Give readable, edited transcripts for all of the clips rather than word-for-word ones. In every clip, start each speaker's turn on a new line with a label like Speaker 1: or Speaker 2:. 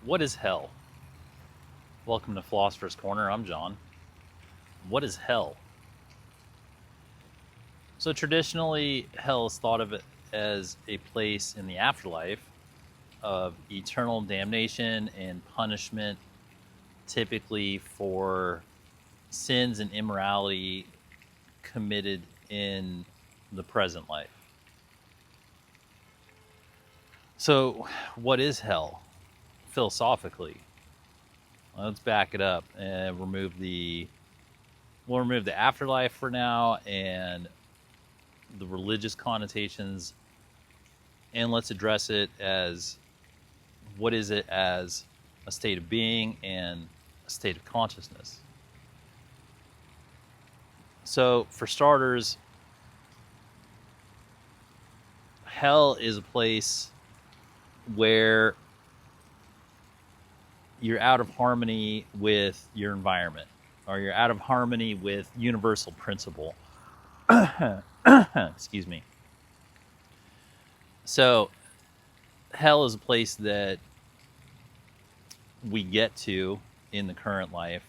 Speaker 1: What is hell? Welcome to Philosopher's Corner. I'm John. What is hell? So traditionally, hell is thought of as a place in the afterlife of eternal damnation and punishment, typically for sins and immorality committed in the present life. So, what is hell philosophically? Well, let's back it up and we'll remove the afterlife for now and the religious connotations, and let's address it as what is it as a state of being and a state of consciousness. So for starters, hell is a place where you're out of harmony with your environment, or you're out of harmony with universal principle. Excuse me. So hell is a place that we get to in the current life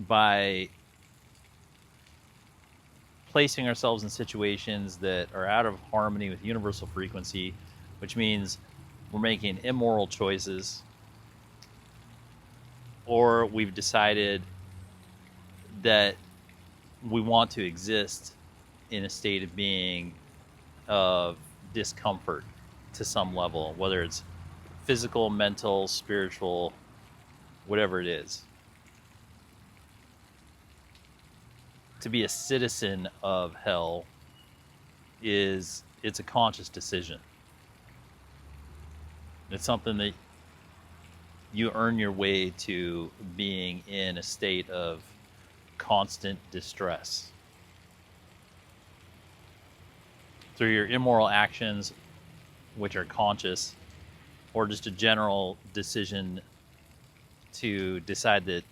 Speaker 1: by placing ourselves in situations that are out of harmony with universal frequency, which means we're making immoral choices, or we've decided that we want to exist in a state of being of discomfort to some level, whether it's physical, mental, spiritual, whatever it is. To be a citizen of hell it's a conscious decision. It's something that you earn your way to being in a state of constant distress through your immoral actions, which are conscious, or just a general decision to decide that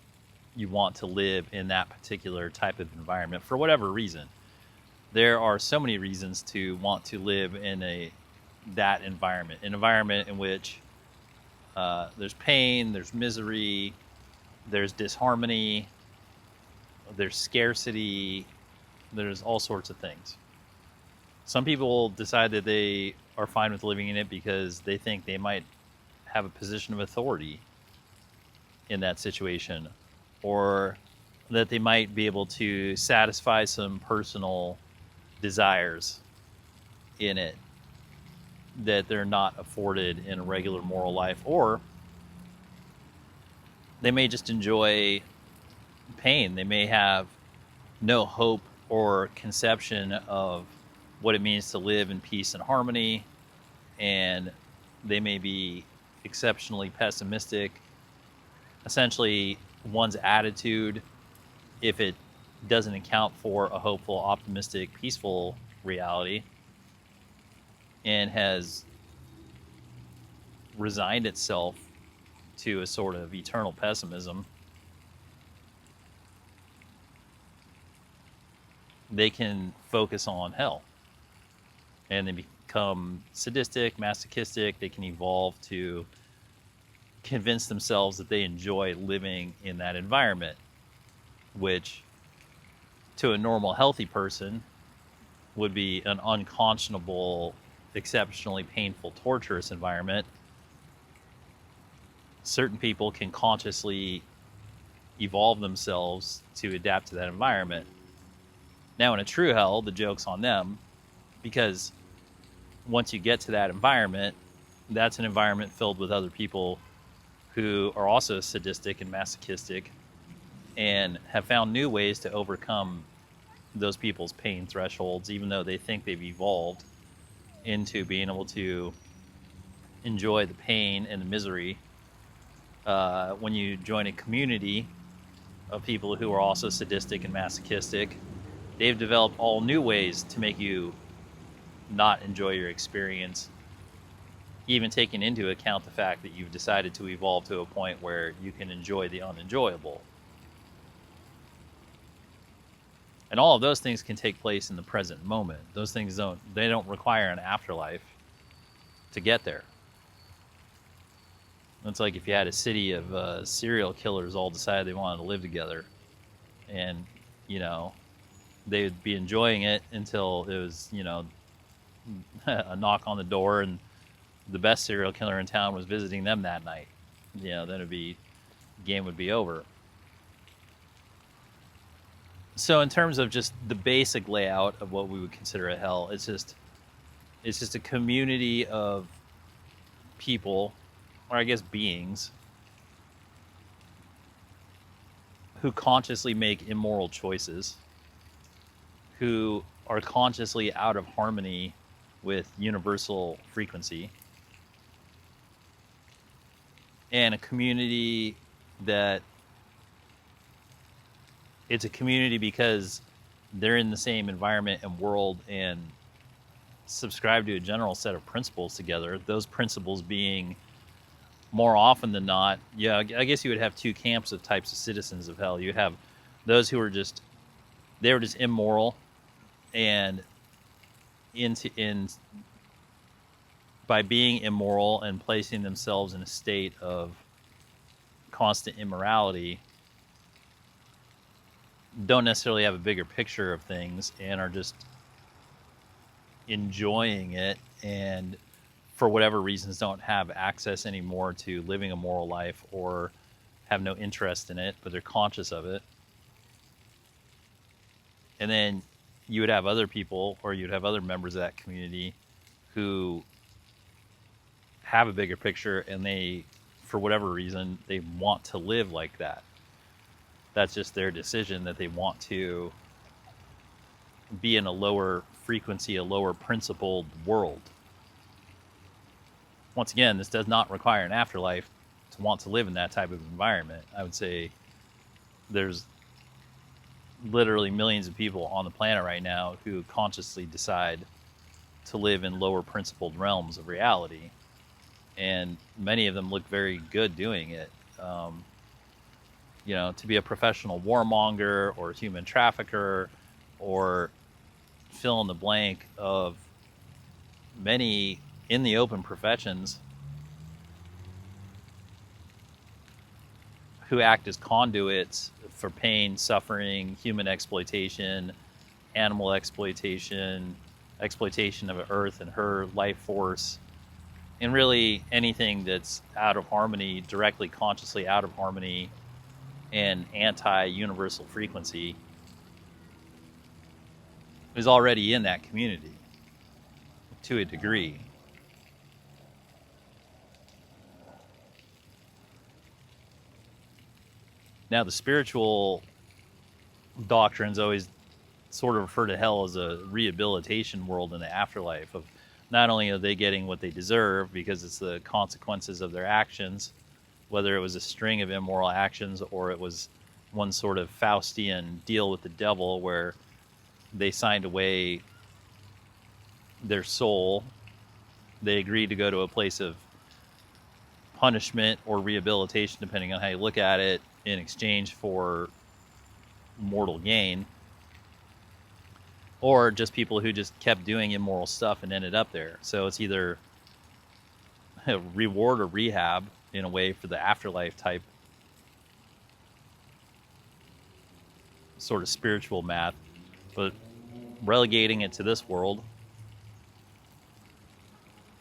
Speaker 1: you want to live in that particular type of environment for whatever reason. There are so many reasons to want to live in that environment, an environment in which there's pain, there's misery, there's disharmony, there's scarcity, there's all sorts of things. Some people decide that they are fine with living in it because they think they might have a position of authority in that situation, or that they might be able to satisfy some personal desires in it that they're not afforded in a regular moral life, or they may just enjoy pain. They may have no hope or conception of what it means to live in peace and harmony, and they may be exceptionally pessimistic. Essentially, one's attitude, if it doesn't account for a hopeful, optimistic, peaceful reality, and has resigned itself to a sort of eternal pessimism, they can focus on hell. And they become sadistic, masochistic. They can evolve to convince themselves that they enjoy living in that environment, which to a normal, healthy person would be an unconscionable, exceptionally painful, torturous environment. Certain people can consciously evolve themselves to adapt to that environment. Now, in a true hell, the joke's on them, because once you get to that environment, that's an environment filled with other people who are also sadistic and masochistic and have found new ways to overcome those people's pain thresholds, even though they think they've evolved into being able to enjoy the pain and the misery. When you join a community of people who are also sadistic and masochistic, they've developed all new ways to make you not enjoy your experience, even taking into account the fact that you've decided to evolve to a point where you can enjoy the unenjoyable. And all of those things can take place in the present moment. Those things don't require an afterlife to get there. It's like if you had a city of serial killers all decided they wanted to live together, and you know they would be enjoying it until it was a knock on the door and the best serial killer in town was visiting them that night. Then game would be over. So in terms of just the basic layout of what we would consider a hell, it's just a community of people, or I guess beings, who consciously make immoral choices, who are consciously out of harmony with universal frequency, and a community that it's a community because they're in the same environment and world and subscribe to a general set of principles together. Those principles being, more often than not, I guess you would have two camps of types of citizens of hell. You have those who were just immoral, and by being immoral and placing themselves in a state of constant immorality, don't necessarily have a bigger picture of things and are just enjoying it, and for whatever reasons don't have access anymore to living a moral life or have no interest in it, but they're conscious of it. And then you would have other people, or you'd have other members of that community who have a bigger picture, and they, for whatever reason, they want to live like that. That's just their decision, that they want to be in a lower frequency, a lower principled world. Once again, this does not require an afterlife to want to live in that type of environment. I would say there's literally millions of people on the planet right now who consciously decide to live in lower principled realms of reality. And many of them look very good doing it. To be a professional warmonger or human trafficker, or fill in the blank of many in the open professions who act as conduits for pain, suffering, human exploitation, animal exploitation, exploitation of Earth and her life force, and really anything that's out of harmony, directly, consciously out of harmony and anti-universal frequency, is already in that community to a degree. Now, the spiritual doctrines always sort of refer to hell as a rehabilitation world in the afterlife, of not only are they getting what they deserve because it's the consequences of their actions, whether it was a string of immoral actions or it was one sort of Faustian deal with the devil where they signed away their soul. They agreed to go to a place of punishment or rehabilitation, depending on how you look at it, in exchange for mortal gain. Or just people who just kept doing immoral stuff and ended up there. So it's either a reward or rehab in a way for the afterlife type sort of spiritual math, but relegating it to this world,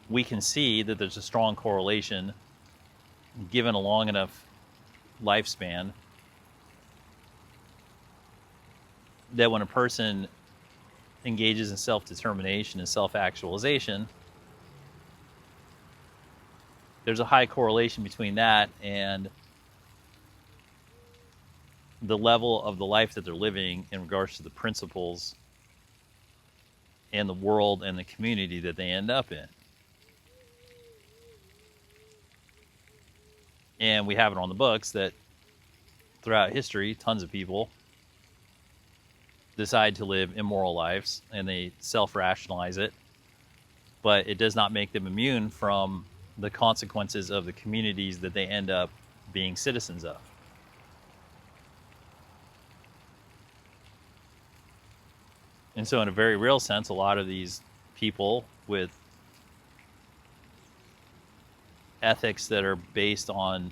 Speaker 1: we can see that there's a strong correlation, given a long enough lifespan, that when a person engages in self-determination and self-actualization, there's a high correlation between that and the level of the life that they're living in regards to the principles and the world and the community that they end up in. And we have it on the books that throughout history, tons of people decide to live immoral lives and they self-rationalize it, but it does not make them immune from the consequences of the communities that they end up being citizens of. And so in a very real sense, a lot of these people with ethics that are based on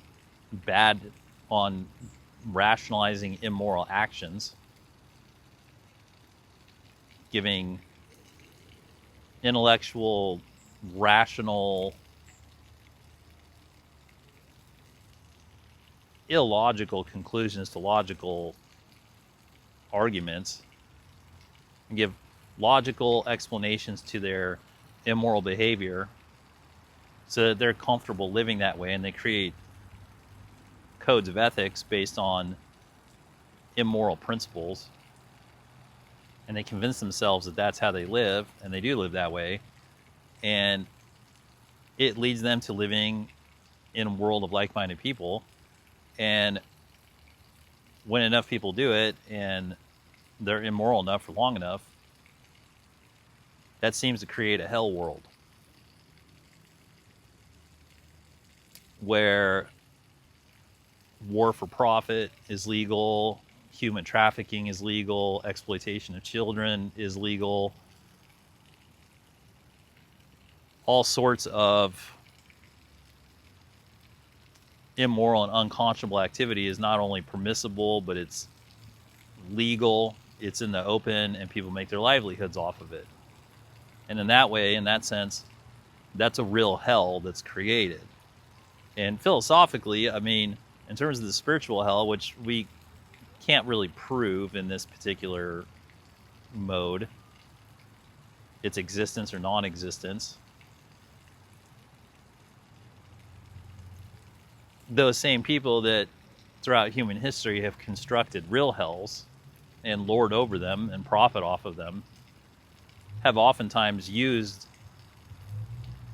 Speaker 1: on rationalizing immoral actions, giving intellectual, rational, illogical conclusions to logical arguments, and give logical explanations to their immoral behavior so that they're comfortable living that way, and they create codes of ethics based on immoral principles, and they convince themselves that that's how they live, and they do live that way, and it leads them to living in a world of like-minded people. And when enough people do it and they're immoral enough for long enough, that seems to create a hell world where war for profit is legal, human trafficking is legal, exploitation of children is legal, all sorts of immoral and unconscionable activity is not only permissible, but it's legal, it's in the open, and people make their livelihoods off of it. And in that way, in that sense, that's a real hell that's created. And philosophically, I mean, in terms of the spiritual hell, which we can't really prove in this particular mode, its existence or non-existence, those same people that throughout human history have constructed real hells and lord over them and profit off of them have oftentimes used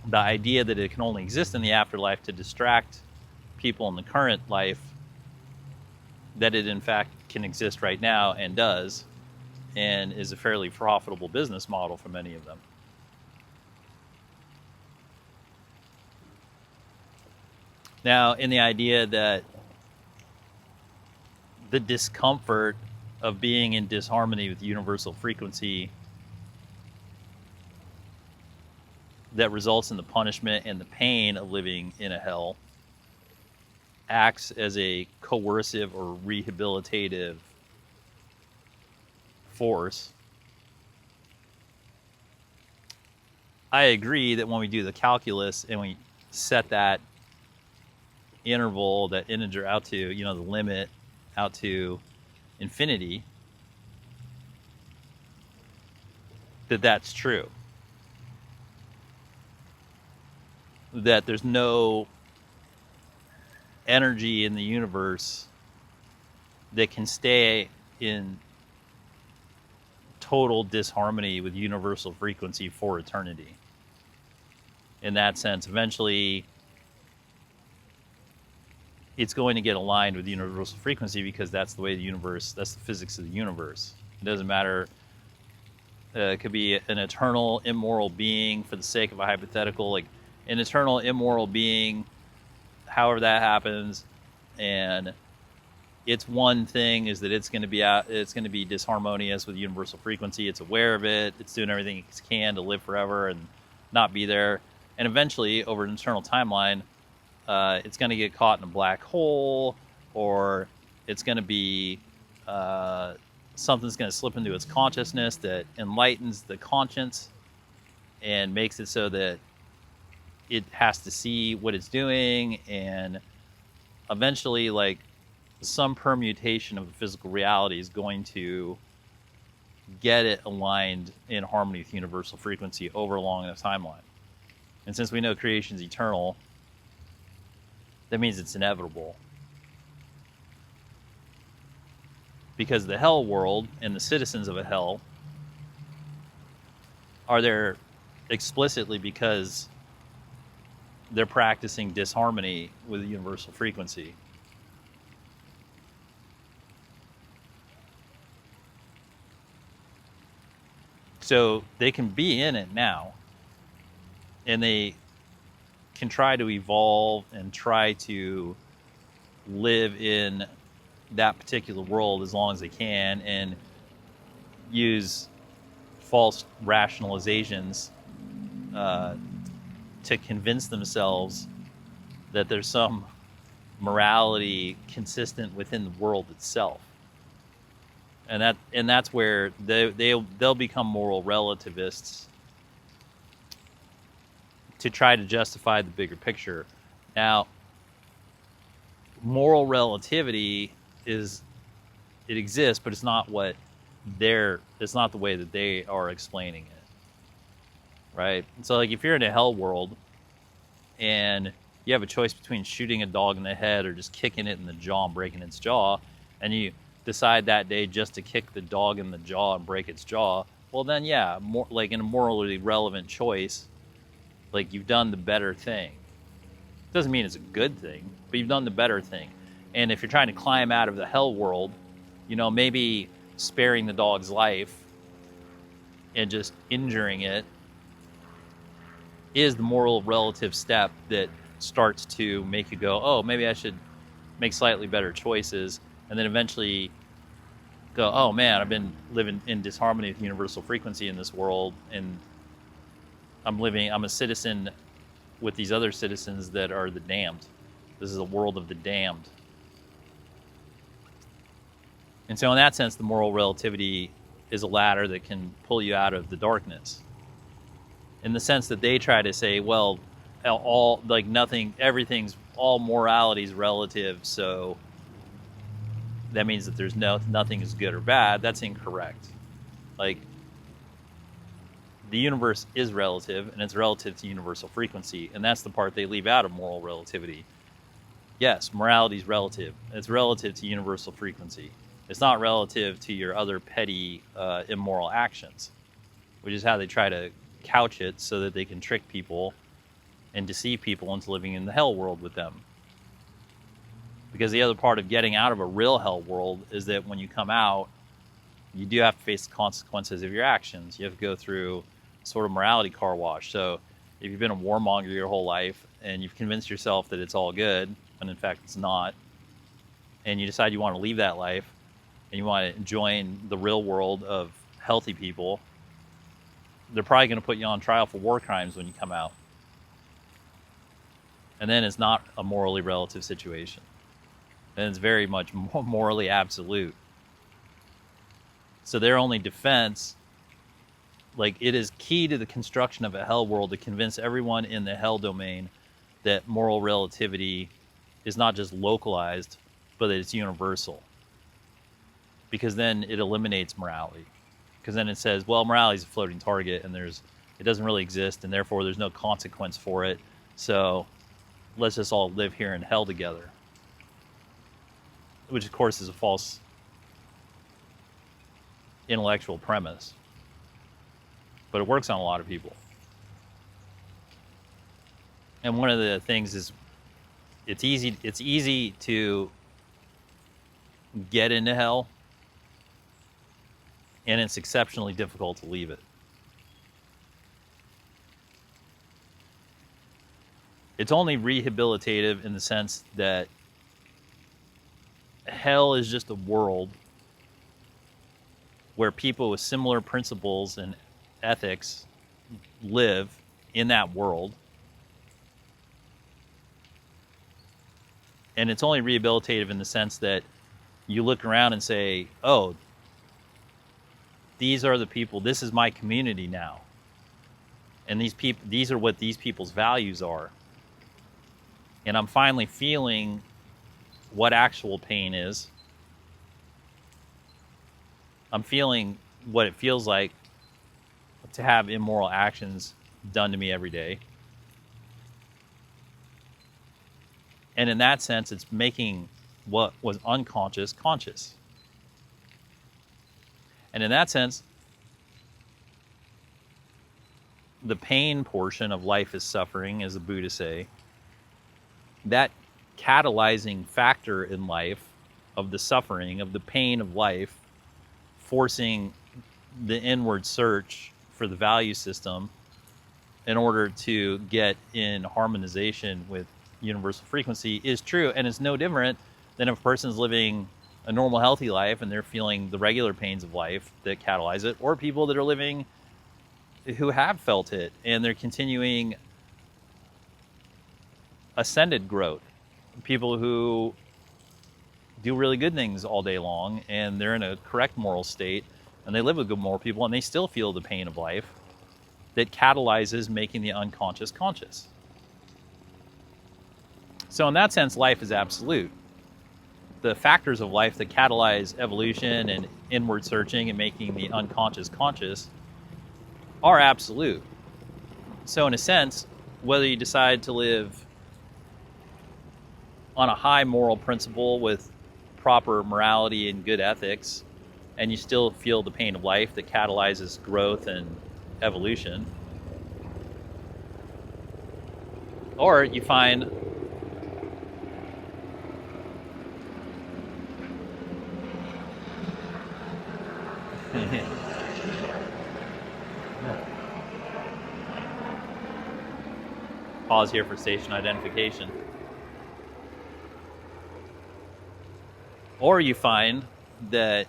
Speaker 1: the idea that it can only exist in the afterlife to distract people in the current life that it in fact can exist right now, and does, and is a fairly profitable business model for many of them. Now, in the idea that the discomfort of being in disharmony with universal frequency that results in the punishment and the pain of living in a hell acts as a coercive or rehabilitative force, I agree that when we do the calculus and we set that interval, that integer out to, the limit out to infinity, that's true. That there's no energy in the universe that can stay in total disharmony with universal frequency for eternity. In that sense, eventually it's going to get aligned with universal frequency, because that's the way the universe, that's the physics of the universe. It doesn't matter. It could be an eternal immoral being, for the sake of a hypothetical, like an eternal immoral being, however that happens, and its one thing is that it's going to be disharmonious with universal frequency. It's aware of it. It's doing everything it can to live forever and not be there. And eventually, over an eternal timeline, it's going to get caught in a black hole, or it's going to be something's going to slip into its consciousness that enlightens the conscience and makes it so that it has to see what it's doing, and eventually, like, some permutation of the physical reality is going to get it aligned in harmony with universal frequency over a long enough timeline. And since we know creation is eternal, that means it's inevitable. Because the hell world and the citizens of a hell are there explicitly because they're practicing disharmony with the universal frequency. So they can be in it now, and they can try to evolve and try to live in that particular world as long as they can, and use false rationalizations to convince themselves that there's some morality consistent within the world itself. And that's where they'll become moral relativists to try to justify the bigger picture. Now, moral relativity it exists, but it's not it's not the way that they are explaining it, right? So like if you're in a hell world and you have a choice between shooting a dog in the head or just kicking it in the jaw and breaking its jaw, and you decide that day just to kick the dog in the jaw and break its jaw, well then yeah, more like in a morally relevant choice, like you've done the better thing. Doesn't mean it's a good thing, but you've done the better thing. And if you're trying to climb out of the hell world, maybe sparing the dog's life and just injuring it is the moral relative step that starts to make you go, oh, maybe I should make slightly better choices, and then eventually go, oh man, I've been living in disharmony with universal frequency in this world, and I'm a citizen with these other citizens that are the damned. This is a world of the damned. And so in that sense, the moral relativity is a ladder that can pull you out of the darkness. In the sense that they try to say, well, all all morality is relative, so that means that there's nothing is good or bad. That's incorrect. Like, the universe is relative, and it's relative to universal frequency, and that's the part they leave out of moral relativity. Yes, morality is relative. It's relative to universal frequency. It's not relative to your other petty, immoral actions, which is how they try to couch it so that they can trick people and deceive people into living in the hell world with them. Because the other part of getting out of a real hell world is that when you come out, you do have to face the consequences of your actions. You have to go through sort of morality car wash. So if you've been a warmonger your whole life and you've convinced yourself that it's all good, when in fact it's not, and you decide you want to leave that life and you want to join the real world of healthy people, they're probably going to put you on trial for war crimes when you come out. And then it's not a morally relative situation. And it's very much morally absolute. So their only defense, like, it is key to the construction of a hell world to convince everyone in the hell domain that moral relativity is not just localized, but that it's universal. Because then it eliminates morality. Because then it says, well, morality is a floating target, and it doesn't really exist, and therefore there's no consequence for it. So let's just all live here in hell together. Which, of course, is a false intellectual premise. But it works on a lot of people. And one of the things is it's easy to get into hell, and it's exceptionally difficult to leave it. It's only rehabilitative in the sense that hell is just a world where people with similar principles and ethics live in that world. And it's only rehabilitative in the sense that you look around and say, oh, these are the people, this is my community now. And these are what these people's values are. And I'm finally feeling what actual pain is. I'm feeling what it feels like to have immoral actions done to me every day. And in that sense, it's making what was unconscious conscious. And in that sense, the pain portion of life is suffering, as the Buddhists say. That catalyzing factor in life of the suffering, of the pain of life, forcing the inward search for the value system in order to get in harmonization with universal frequency is true. And it's no different than if a person's living a normal, healthy life and they're feeling the regular pains of life that catalyze it, or people that are living who have felt it and they're continuing ascended growth, people who do really good things all day long, and they're in a correct moral state, and they live with good moral people, and they still feel the pain of life that catalyzes making the unconscious conscious. So in that sense, life is absolute. The factors of life that catalyze evolution and inward searching and making the unconscious conscious are absolute. So in a sense, whether you decide to live on a high moral principle with proper morality and good ethics, and you still feel the pain of life that catalyzes growth and evolution, or you find pause here for station identification. Or you find that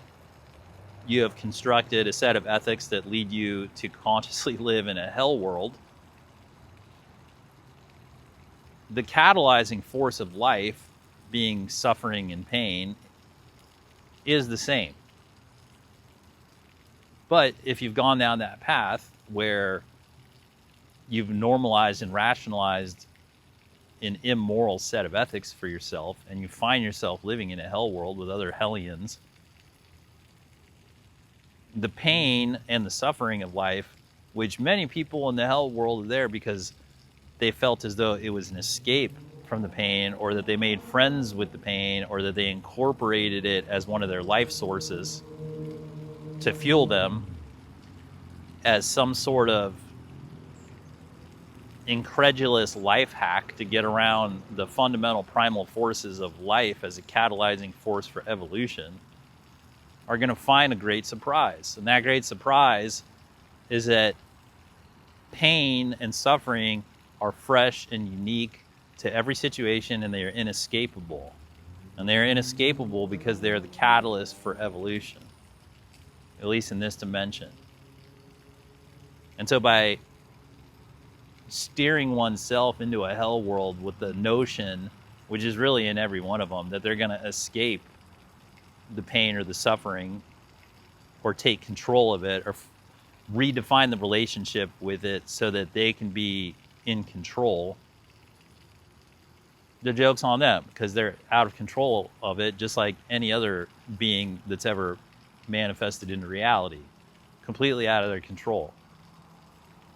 Speaker 1: you have constructed a set of ethics that lead you to consciously live in a hell world. The catalyzing force of life, being suffering and pain, is the same. But if you've gone down that path where you've normalized and rationalized an immoral set of ethics for yourself, and you find yourself living in a hell world with other hellions, the pain and the suffering of life, which many people in the hell world are there because they felt as though it was an escape from the pain, or that they made friends with the pain, or that they incorporated it as one of their life sources to fuel them as some sort of incredulous life hack to get around the fundamental primal forces of life as a catalyzing force for evolution, are going to find a great surprise. And that great surprise is that pain and suffering are fresh and unique to every situation, and they are inescapable. And they are inescapable because they are the catalyst for evolution, at least in this dimension. And so by steering oneself into a hell world with the notion, which is really in every one of them, that they're going to escape the pain or the suffering, or take control of it, or redefine the relationship with it so that they can be in control, the joke's on them, because they're out of control of it, just like any other being that's ever manifested into reality, completely out of their control.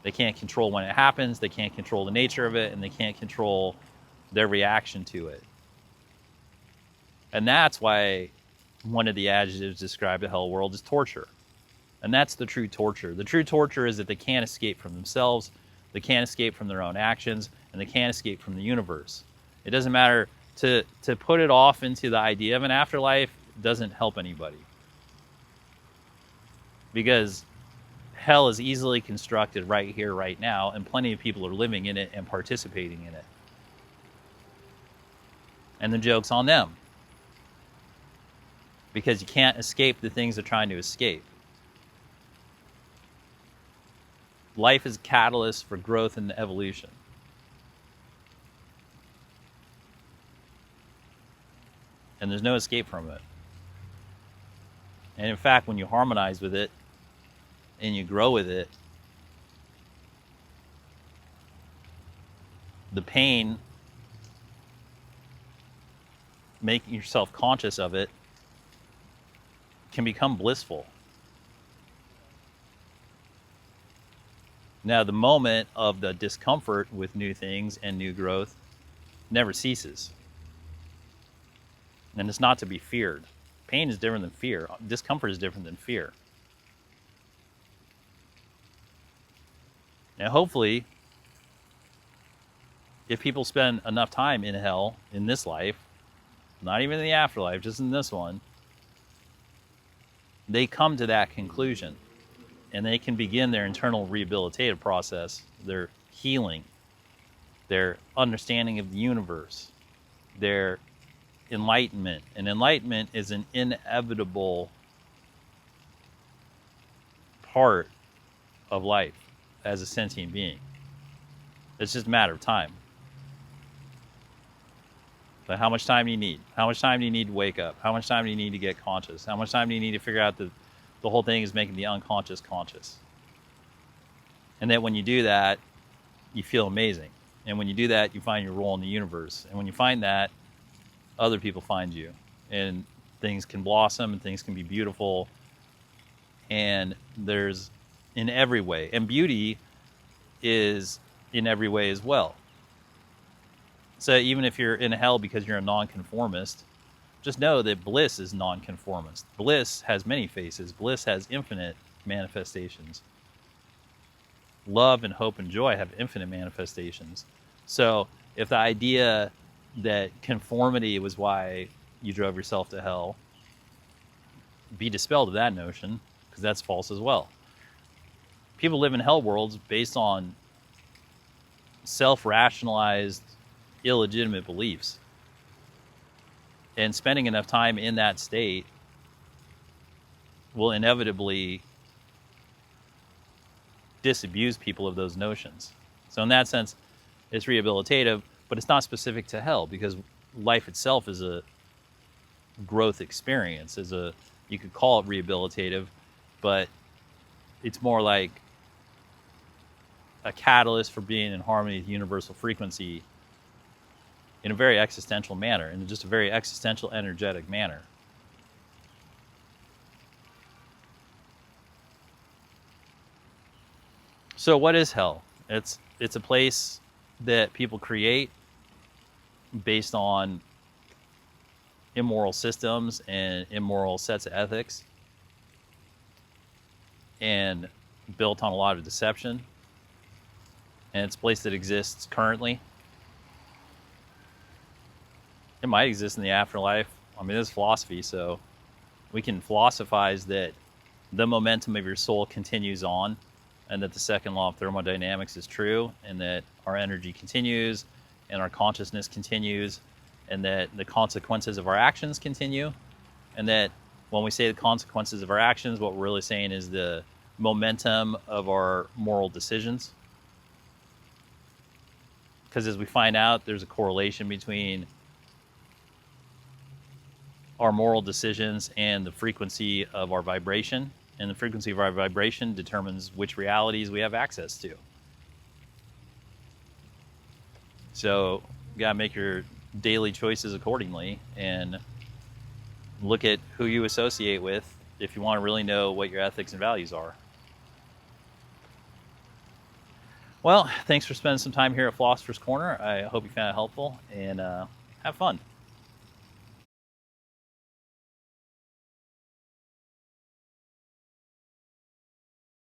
Speaker 1: They can't control when it happens, they can't control the nature of it, and they can't control their reaction to it. And that's why one of the adjectives described the hell world is torture. And that's the true torture. The true torture is that they can't escape from themselves, they can't escape from their own actions, and they can't escape from the universe. It doesn't matter to put it off into the idea of an afterlife doesn't help anybody. Because hell is easily constructed right here, right now, and plenty of people are living in it and participating in it. And the joke's on them, because you can't escape the things they're trying to escape. Life is a catalyst for growth and evolution. And there's no escape from it. And in fact, when you harmonize with it and you grow with it, the pain, making yourself conscious of it, can become blissful. Now, the moment of the discomfort with new things and new growth never ceases. And it's not to be feared. Pain is different than fear. Discomfort is different than fear. Now, hopefully, if people spend enough time in hell in this life, not even in the afterlife, just in this one, they come to that conclusion, and they can begin their internal rehabilitative process, their healing, their understanding of the universe, their enlightenment. And enlightenment is an inevitable part of life as a sentient being. It's just a matter of time. But how much time do you need? How much time do you need to wake up? How much time do you need to get conscious? How much time do you need to figure out that the whole thing is making the unconscious conscious? And that when you do that, you feel amazing. And when you do that, you find your role in the universe. And when you find that, other people find you. And things can blossom and things can be beautiful. And there's in every way. And beauty is in every way as well. So even if you're in hell because you're a nonconformist, just know that bliss is nonconformist. Bliss has many faces. Bliss has infinite manifestations. Love and hope and joy have infinite manifestations. So if the idea that conformity was why you drove yourself to hell, be dispelled of that notion, because that's false as well. People live in hell worlds based on self-rationalized, illegitimate beliefs. And spending enough time in that state will inevitably disabuse people of those notions. So in that sense, it's rehabilitative, but it's not specific to hell, because life itself is a growth experience. You could call it rehabilitative, but it's more like a catalyst for being in harmony with universal frequency in a very existential manner, in just a very existential, energetic manner. So what is hell? It's a place that people create based on immoral systems and immoral sets of ethics, and built on a lot of deception. And it's a place that exists currently. It might exist in the afterlife. I mean, this is philosophy, so we can philosophize that the momentum of your soul continues on, and that the second law of thermodynamics is true, and that our energy continues, and our consciousness continues, and that the consequences of our actions continue, and that when we say the consequences of our actions, what we're really saying is the momentum of our moral decisions. Because as we find out, there's a correlation between our moral decisions and the frequency of our vibration. And the frequency of our vibration determines which realities we have access to. So you gotta make your daily choices accordingly and look at who you associate with if you want to really know what your ethics and values are. Well, thanks for spending some time here at Philosopher's Corner. I hope you found it helpful, and have fun.